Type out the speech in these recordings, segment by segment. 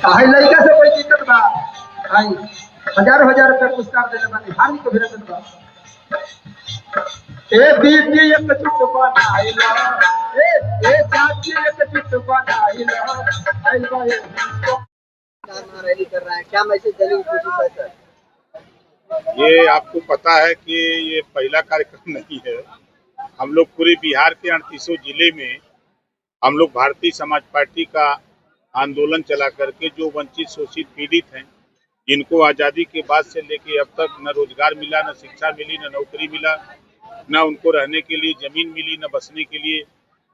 काहे लइका से कोई दिक्कत बा भाई, हजारों हजार रुपया पुरस्कार देने वाली हानि को भिरत बा। ए बीबी एक चिट बनाइला, ए चाची एक चिट बनाइला, आई बाए रैली कर रहा है, क्या मैसेज देने की कोशिश है सर? ये आपको पता है कि ये पहला कार्यक्रम नहीं है। हम लोग पूरे बिहार के 38 जिले में हम लोग भारतीय समाज पार्टी का आंदोलन चला करके जो वंचित शोषित पीड़ित हैं, जिनको आज़ादी के बाद से लेके अब तक न रोजगार मिला, न शिक्षा मिली, न नौकरी मिला, न उनको रहने के लिए जमीन मिली, न बसने के लिए,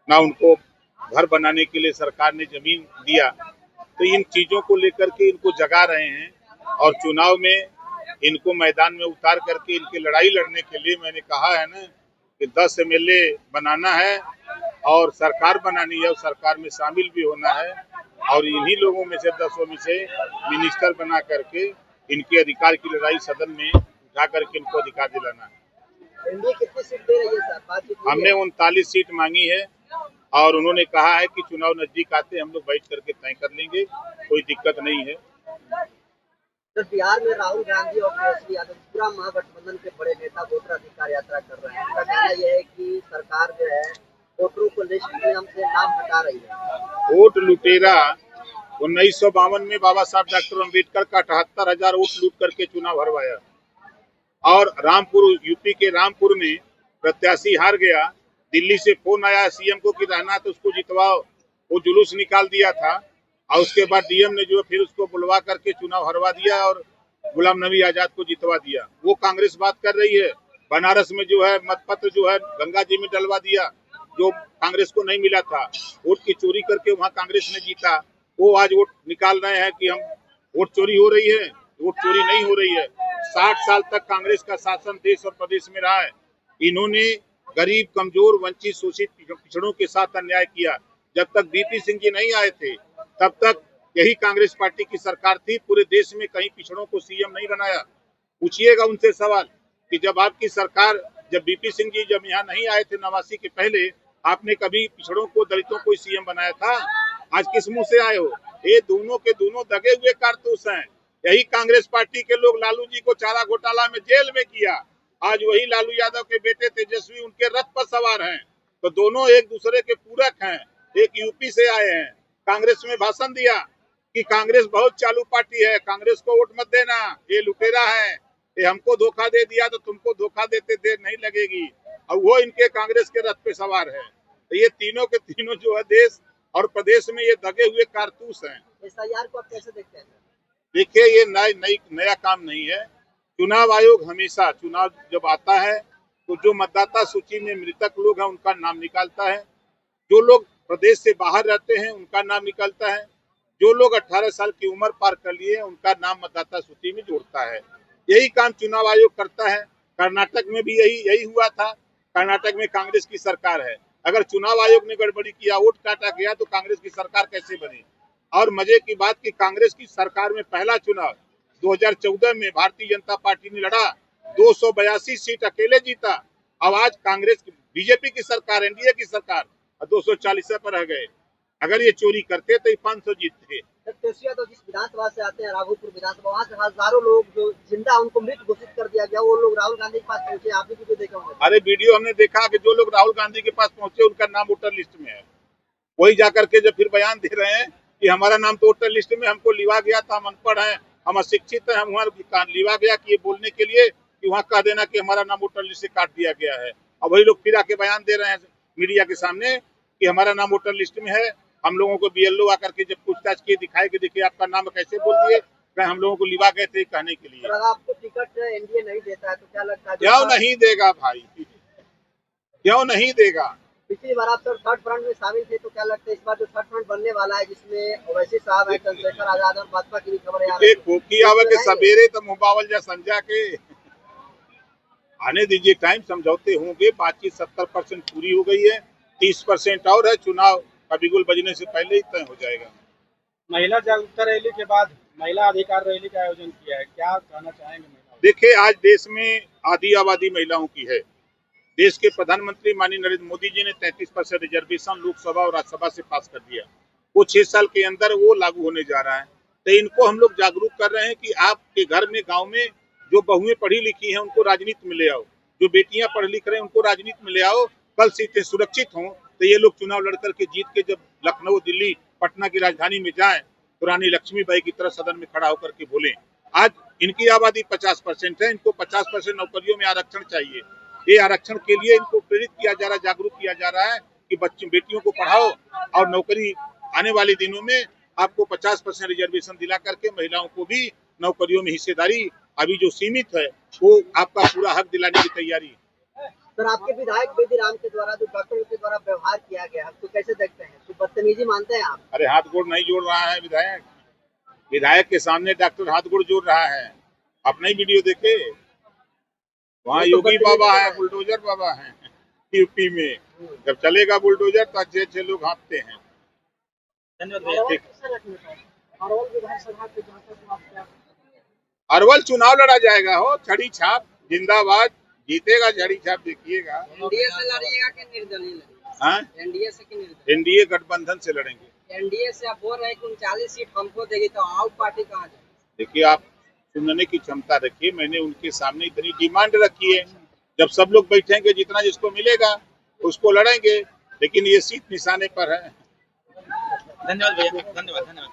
न उनको घर बनाने के लिए सरकार ने जमीन दिया। तो इन चीज़ों को लेकर के इनको जगा रहे हैं और चुनाव में इनको मैदान में उतार करके इनकी लड़ाई लड़ने के लिए मैंने कहा है ना कि 10 MLA बनाना है और सरकार बनानी है और सरकार में शामिल भी होना है और इन्हीं लोगों में से 10 में से मिनिस्टर बना करके इनके अधिकार की लड़ाई सदन में उठा करके इनको अधिकार दिलाना है। एनडीए कितनी सीट दे रही है सर? हमने 39 सीट मांगी है और उन्होंने कहा है कि चुनाव नजदीक आते हम लोग बैठ करके तय कर लेंगे, कोई दिक्कत नहीं है। तो बिहार में राहुल गांधी और तेजस्वी यादव पूरा महागठबंधन के बड़े नेता वोटर अधिकार यात्रा कर रहे हैं। उनका कहना यह है कि सरकार जो है वोटरों को लिस्ट में से नाम हटा रही है। वोट लुटेरा 1952 में बाबा साहब डॉक्टर अम्बेडकर का 78,000 वोट लूट करके चुनाव हरवाया और रामपुर यूपी के रामपुर में प्रत्याशी हार गया। दिल्ली से फोन आया सीएम को कि रहना तो उसको जितवाओ, वो जुलूस निकाल दिया था और उसके बाद डीएम ने जो फिर उसको बुलवा करके चुनाव हरवा दिया और गुलाम नबी आजाद को जितवा दिया। वो कांग्रेस बात कर रही है। बनारस में जो है मतपत्र जो है गंगा जी में डलवा दिया, जो कांग्रेस को नहीं मिला था, वोट की चोरी करके वहां कांग्रेस ने जीता। वो आज वोट निकाल रहे हैं कि हम वोट चोरी हो रही है। वोट चोरी नहीं हो रही है। 60 साल तक कांग्रेस का शासन देश और प्रदेश में रहा है। इन्होंने गरीब, कमजोर, वंचित, शोषित पिछड़ों के साथ अन्याय किया। जब तक बीपी सिंह जी नहीं आए थे तब तक यही कांग्रेस पार्टी की सरकार थी। पूरे देश में कहीं पिछड़ों को सीएम नहीं बनाया। पूछिएगा उनसे सवाल कि जब आपकी सरकार, जब बीपी सिंह जी जब यहाँ नहीं आए थे 89 के पहले, आपने कभी पिछड़ों को, दलितों को सीएम बनाया था? आज किस मुंह से आए हो? ये दोनों के दोनों दगे हुए कारतूस हैं। यही कांग्रेस पार्टी के लोग लालू जी को चारा घोटाला में जेल में किया। आज वही लालू यादव के बेटे तेजस्वी उनके रथ पर सवार हैं। तो दोनों एक दूसरे के पूरक हैं। एक यूपी से आए हैं, कांग्रेस में भाषण दिया कि कांग्रेस बहुत चालू पार्टी है, कांग्रेस को वोट मत देना, ये लुटेरा है, ये हमको धोखा दे दिया तो तुमको धोखा देते देर नहीं लगेगी। और वो इनके कांग्रेस के रथ पे सवार है। तो ये तीनों के तीनों जो है देश और प्रदेश में ये दगे हुए कारतूस हैं। एसआईआर को आप कैसे देखते हैं? देखिए, ये नया काम नहीं है। चुनाव आयोग हमेशा चुनाव जब आता है तो जो मतदाता सूची में मृतक लोग हैं उनका नाम निकालता है, जो लोग प्रदेश से बाहर रहते हैं उनका नाम निकलता है, जो लोग 18 साल की उम्र पार कर लिए उनका नाम मतदाता सूची में जोड़ता है। यही काम चुनाव आयोग करता है। कर्नाटक में भी यही हुआ था। कर्नाटक में कांग्रेस की सरकार है। अगर चुनाव आयोग ने गड़बड़ी किया, वोट काटा गया, तो कांग्रेस की सरकार कैसे बनी? और मजे की बात कि कांग्रेस की सरकार में पहला चुनाव 2014 में भारतीय जनता पार्टी ने लड़ा, 282 सीट अकेले जीता। अब आज कांग्रेस की, बीजेपी की सरकार, एनडीए की सरकार 240 पर रह गए। अगर ये चोरी करते तो 500 जीतते। तेजस्वी यादव जिस विधानसभा से आते हैं, राघोपुर विधानसभा, वहाँ से हजारों लोग जो जिंदा उनको मृत घोषित कर दिया गया, वो लोग राहुल गांधी के पास पहुंचे। आपने भी देखा होगा। अरे वीडियो हमने देखा कि जो लोग राहुल गांधी के पास पहुंचे उनका नाम वोटर लिस्ट में है। वही जाकर के जब फिर बयान दे रहे हैं कि हमारा नाम तो वोटर लिस्ट में, हमको लिवा गया था, हम अनपढ़ हैं, हम अशिक्षित हैं, हम वहाँ लिवा गया कि ये बोलने के लिए कि वहाँ कह देना कि हमारा नाम वोटर लिस्ट से काट दिया गया है। और वही लोग फिर आके बयान दे रहे हैं मीडिया के सामने कि हमारा नाम वोटर लिस्ट में है। हम लोगों को बीएलओ आकर के जब पूछताछ किए, दिखाए कि देखिए आपका नाम कैसे बोल दिए, हम लोगों को लिवा गए थे कहने के लिए। अगर आपको टिकट एनडीए नहीं देता है तो क्या लगता है? क्यों नहीं देगा भाई, क्यों नहीं देगा? पिछली बार आप सर थर्ड फ्रंट में शामिल थे, तो क्या लगता है इस बार जो थर्ड फ्रंट बनने वाला है, जिसमें ओवैसी साहब है, चंद्रशेखर आजाद और भाजपा की भी खबर है, खोखी आवे के सवेरे तो मुबावल जा संजा के आने दीजिए, टाइम समझौते होंगे। बातचीत 70% पूरी हो गई है, 30% और है। चुनाव का बिगुल बजने से पहले ही तय हो जाएगा। महिला जागरूकता रैली के बाद महिला अधिकार रैली का आयोजन किया है, क्या कहना चाहेंगे? देखिए, आज देश में आधी आबादी महिलाओं की है। देश के प्रधानमंत्री माननीय नरेंद्र मोदी जी ने 33% रिजर्वेशन लोकसभा और राज्यसभा से पास कर दिया। वो 6 साल के अंदर वो लागू होने जा रहा है। तो इनको हम लोग जागरूक कर रहे हैं कि आपके घर में, गांव में जो बहुएं पढ़ी लिखी हैं उनको राजनीति में ले आओ, जो बेटियां पढ़ लिख रहे हैं उनको राजनीति में ले आओ। कल सीटें सुरक्षित हों तो ये लोग चुनाव लड़ करके जीत के जब लखनऊ, दिल्ली, पटना की राजधानी में जाएं तो रानी लक्ष्मीबाई की तरह सदन में खड़ा होकर के बोले। आज इनकी आबादी 50% है, इनको 50% नौकरियों में आरक्षण चाहिए। ये आरक्षण के लिए इनको प्रेरित किया जा रहा है, जागरूक किया जा रहा है कि बच्चे बेटियों को पढ़ाओ और नौकरी आने वाले दिनों में आपको 50% रिजर्वेशन दिला करके महिलाओं को भी नौकरियों में हिस्सेदारी अभी जो सीमित है वो आपका पूरा हक दिलाने की तैयारी है। सर, आपके विधायक बेदीराम के द्वारा जो डॉक्टरों के द्वारा व्यवहार किया गया, तो कैसे देखते हैं? तो बदतमीजी मानते हैं आप? अरे हाथ गोड़ नहीं जोड़ रहा है विधायक, विधायक के सामने डॉक्टर हाथ गोड़ जोड़ रहा है। अपना ही वीडियो देखे, वहाँ योगी बाबा है, बुलडोजर बाबा है यूपी में। जब चलेगा बुलडोजर तो अच्छे अच्छे लोग हाँपते हैं। अरवल चुनाव लड़ा जाएगा, हो छड़ी छाप जिंदाबाद, जीतेगा छड़ी छाप, देखिएगा। एनडीए से लड़िएगा कि निर्दलीय लड़िएगा? हाँ, एनडीए से कि निर्दलीय? एनडीए गठबंधन से लड़ेंगे। एनडीए से आप बोल रहे हैं कि 39 सीट हमको देगी, तो आउट पार्टी कहाँ जाएगी? देखिए, आप सुनने की क्षमता रखिए। मैंने उनके सामने इतनी डिमांड रखी है, जब सब लोग बैठेंगे जितना जिसको मिलेगा उसको लड़ेंगे, लेकिन ये सीट निशाने पर है। धन्यवाद भैया, धन्यवाद।